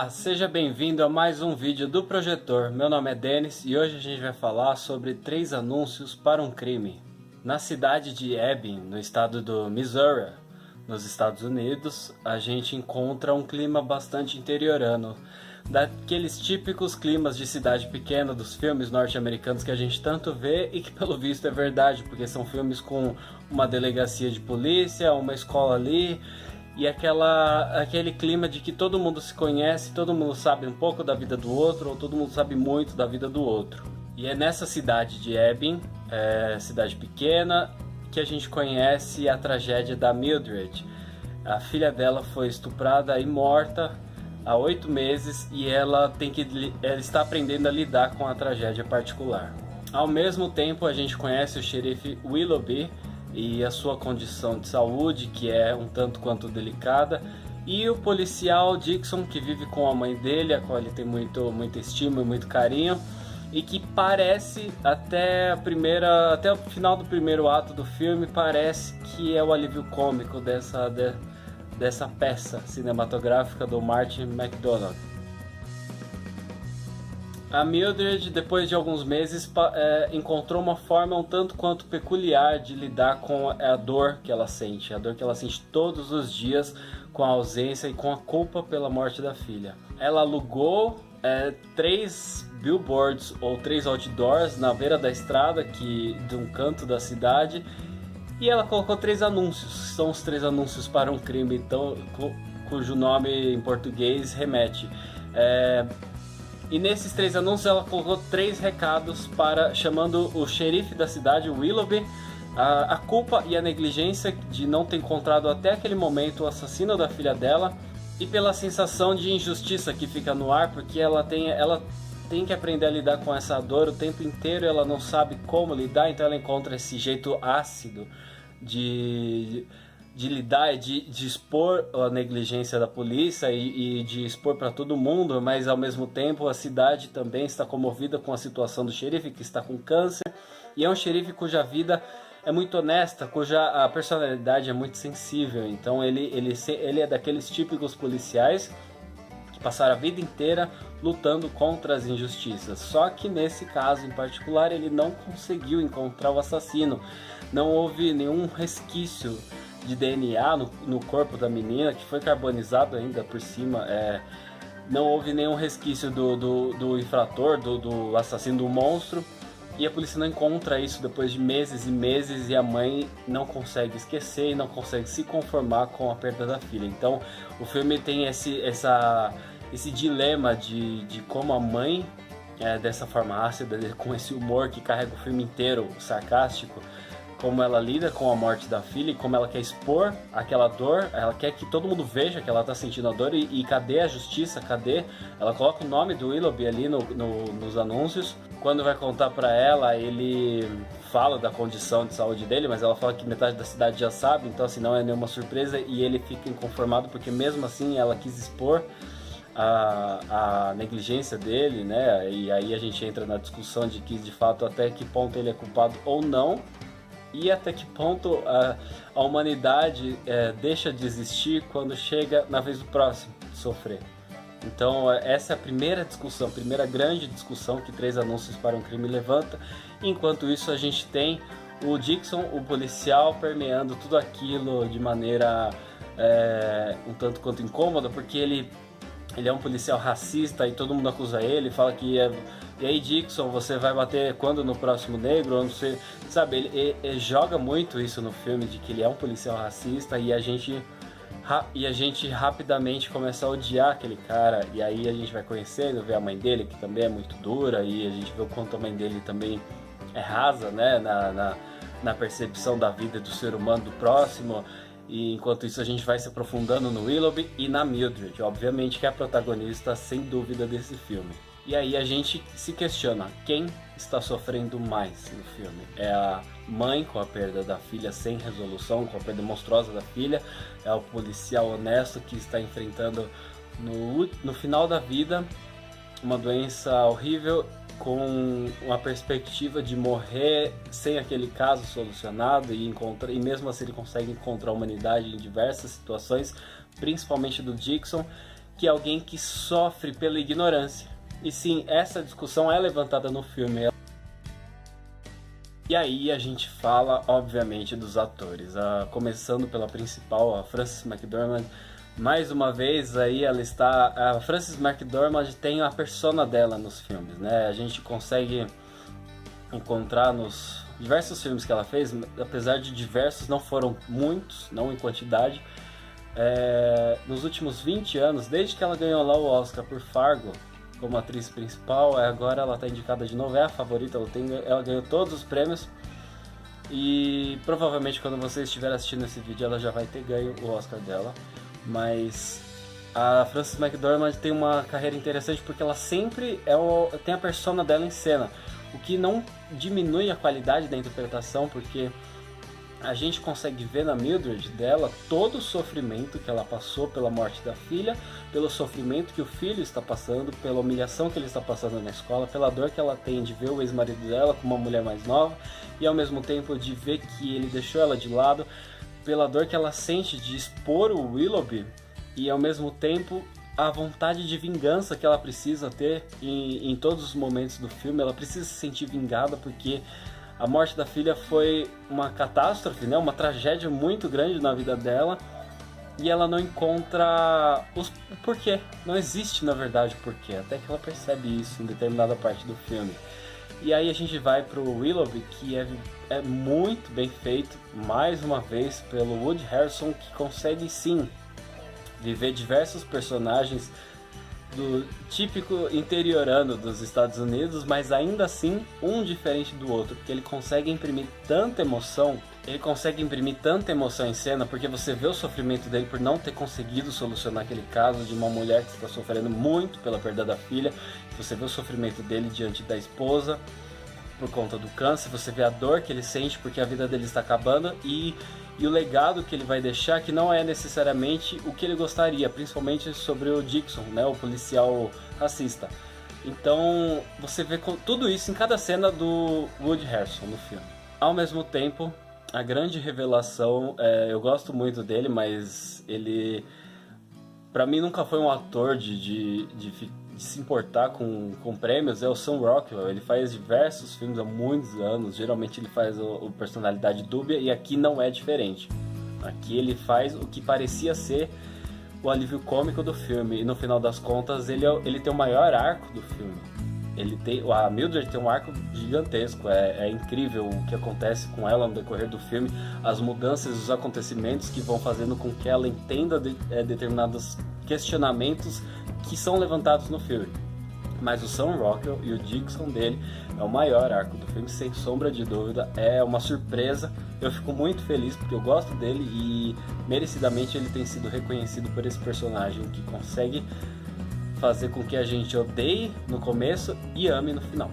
Olá, seja bem-vindo a mais um vídeo do Projetor. Meu nome é Denis e hoje a gente vai falar sobre 3 anúncios para um crime. Na cidade de Ebbing, no estado do Missouri, nos Estados Unidos, a gente encontra um clima bastante interiorano, daqueles típicos climas de cidade pequena dos filmes norte-americanos que a gente tanto vê e que pelo visto é verdade, porque são filmes com uma delegacia de polícia, uma escola ali, e aquele clima de que todo mundo se conhece, todo mundo sabe um pouco da vida do outro, ou todo mundo sabe muito da vida do outro. E é nessa cidade de Ebbing, cidade pequena, que a gente conhece a tragédia da Mildred. A filha dela foi estuprada e morta há 8 meses e ela está aprendendo a lidar com a tragédia particular. Ao mesmo tempo, a gente conhece o xerife Willoughby e a sua condição de saúde, que é um tanto quanto delicada, e o policial Dixon, que vive com a mãe dele, a qual ele tem muita estima e muito carinho, e que parece, até o final do primeiro ato do filme, parece que é o alívio cômico dessa peça cinematográfica do Martin McDonagh. A Mildred, depois de alguns meses, encontrou uma forma um tanto quanto peculiar de lidar com a dor que ela sente. A dor que ela sente todos os dias com a ausência e com a culpa pela morte da filha. Ela alugou 3 billboards ou 3 outdoors na beira da estrada de um canto da cidade. E ela colocou 3 anúncios. São os 3 anúncios para um crime, então, cujo nome em português remete. E nesses 3 anúncios ela colocou 3 recados chamando o xerife da cidade, o Willoughby, a culpa e a negligência de não ter encontrado até aquele momento o assassino da filha dela, e pela sensação de injustiça que fica no ar, porque ela tem que aprender a lidar com essa dor o tempo inteiro, ela não sabe como lidar, então ela encontra esse jeito ácido de lidar, de expor a negligência da polícia e de expor para todo mundo, mas ao mesmo tempo a cidade também está comovida com a situação do xerife, que está com câncer, e é um xerife cuja vida é muito honesta, cuja a personalidade é muito sensível. Então ele é daqueles típicos policiais que passaram a vida inteira lutando contra as injustiças. Só que nesse caso em particular ele não conseguiu encontrar o assassino. Não houve nenhum resquício de DNA no corpo da menina, que foi carbonizado ainda por cima. Não houve nenhum resquício do infrator, do assassino, do monstro. E a polícia não encontra isso depois de meses e meses, e a mãe não consegue esquecer e não consegue se conformar com a perda da filha. Então o filme tem esse dilema de como a mãe, dessa forma ácida, com esse humor que carrega o filme inteiro, sarcástico, como ela lida com a morte da filha e como ela quer expor aquela dor. Ela quer que todo mundo veja que ela está sentindo a dor, e cadê a justiça, cadê? Ela coloca o nome do Willoughby ali nos anúncios. Quando vai contar para ela, ele fala da condição de saúde dele, mas ela fala que metade da cidade já sabe, então assim, não é nenhuma surpresa, e ele fica inconformado porque mesmo assim ela quis expor a negligência dele, né? E aí a gente entra na discussão de que de fato até que ponto ele é culpado ou não, e até que ponto a humanidade deixa de existir quando chega na vez do próximo sofrer. Então essa é a primeira discussão, a primeira grande discussão que 3 anúncios para um crime levanta. Enquanto isso a gente tem o Dixon, o policial, permeando tudo aquilo de maneira um tanto quanto incômoda, porque ele é um policial racista e todo mundo acusa ele, fala que e aí Dixon, você vai bater quando no próximo negro? Eu não sei, sabe, ele joga muito isso no filme, de que ele é um policial racista, e a gente rapidamente começa a odiar aquele cara. E aí a gente vai conhecendo, vê a mãe dele, que também é muito dura, e a gente vê o quanto a mãe dele também é rasa, né, na percepção da vida do ser humano, do próximo. E enquanto isso a gente vai se aprofundando no Willoughby e na Mildred, obviamente, que é a protagonista sem dúvida desse filme. E aí a gente se questiona, quem está sofrendo mais no filme? É a mãe com a perda da filha sem resolução, com a perda monstruosa da filha? É o policial honesto que está enfrentando no final da vida uma doença horrível, com uma perspectiva de morrer sem aquele caso solucionado, e mesmo assim ele consegue encontrar a humanidade em diversas situações, principalmente do Dixon, que alguém que sofre pela ignorância. E sim, essa discussão é levantada no filme. E aí a gente fala, obviamente, dos atores. Começando pela principal, a Frances McDormand. Mais uma vez, aí ela está... A Frances McDormand tem a persona dela nos filmes, né? A gente consegue encontrar nos diversos filmes que ela fez, apesar de diversos, não foram muitos, não em quantidade. Nos últimos 20 anos, desde que ela ganhou lá o Oscar por Fargo, como atriz principal, agora ela está indicada de novo, é a favorita, ela ganhou todos os prêmios. E provavelmente quando você estiver assistindo esse vídeo ela já vai ter ganho o Oscar dela. Mas a Frances McDormand tem uma carreira interessante porque ela sempre tem a persona dela em cena, o que não diminui a qualidade da interpretação, porque a gente consegue ver na Mildred dela todo o sofrimento que ela passou pela morte da filha, pelo sofrimento que o filho está passando, pela humilhação que ele está passando na escola, pela dor que ela tem de ver o ex-marido dela com uma mulher mais nova e ao mesmo tempo de ver que ele deixou ela de lado, pela dor que ela sente de expor o Willoughby e ao mesmo tempo a vontade de vingança que ela precisa ter em todos os momentos do filme. Ela precisa se sentir vingada porque a morte da filha foi uma catástrofe, né? Uma tragédia muito grande na vida dela e ela não encontra o porquê. Não existe, na verdade, o porquê, até que ela percebe isso em determinada parte do filme. E aí a gente vai pro Willoughby, que é muito bem feito, mais uma vez, pelo Woody Harrelson, que consegue sim viver diversos personagens do típico interiorano dos Estados Unidos, mas ainda assim um diferente do outro, porque ele consegue imprimir tanta emoção em cena, porque você vê o sofrimento dele por não ter conseguido solucionar aquele caso de uma mulher que está sofrendo muito pela perda da filha, você vê o sofrimento dele diante da esposa por conta do câncer, você vê a dor que ele sente porque a vida dele está acabando e o legado que ele vai deixar, que não é necessariamente o que ele gostaria, principalmente sobre o Dixon, né, o policial racista. Então você vê tudo isso em cada cena do Woody Harrelson no filme. Ao mesmo tempo, a grande revelação, eu gosto muito dele, mas ele, pra mim, nunca foi um ator de se importar com prêmios, é o Sam Rockwell. Ele faz diversos filmes há muitos anos, geralmente ele faz o personalidade dúbia, e aqui não é diferente. Aqui ele faz o que parecia ser o alívio cômico do filme, e no final das contas ele tem o maior arco do filme. A Mildred tem um arco gigantesco, é incrível o que acontece com ela no decorrer do filme, as mudanças, os acontecimentos que vão fazendo com que ela entenda determinados questionamentos que são levantados no filme. Mas o Sam Rockwell e o Dixon dele é o maior arco do filme, sem sombra de dúvida, é uma surpresa. Eu fico muito feliz porque eu gosto dele e merecidamente ele tem sido reconhecido por esse personagem que consegue fazer com que a gente odeie no começo e ame no final.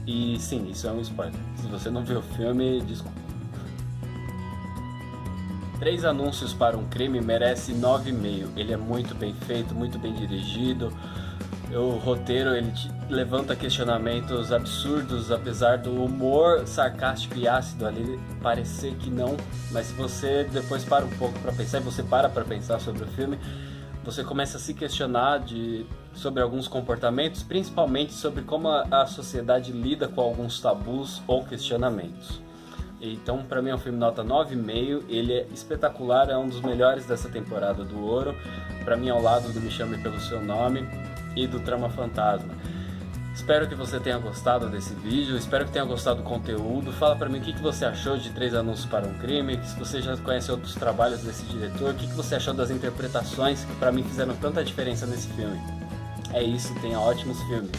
E sim, isso é um spoiler. Se você não viu o filme, desculpa. 3 Anúncios para um Crime merece 9,5. Ele é muito bem feito, muito bem dirigido. O roteiro ele levanta questionamentos absurdos, apesar do humor sarcástico e ácido ali parecer que não. Mas se você depois para um pouco para pensar, e você para pensar sobre o filme, você começa a se questionar sobre alguns comportamentos, principalmente sobre como a sociedade lida com alguns tabus ou questionamentos. Então, para mim é um filme nota 9,5, ele é espetacular, é um dos melhores dessa temporada do Ouro. Para mim, ao lado do Me Chame Pelo Seu Nome e do Trama Fantasma. Espero que você tenha gostado desse vídeo, espero que tenha gostado do conteúdo. Fala pra mim o que você achou de 3 Anúncios para um Crime, se você já conhece outros trabalhos desse diretor, o que você achou das interpretações que pra mim fizeram tanta diferença nesse filme. É isso, tenha ótimos filmes.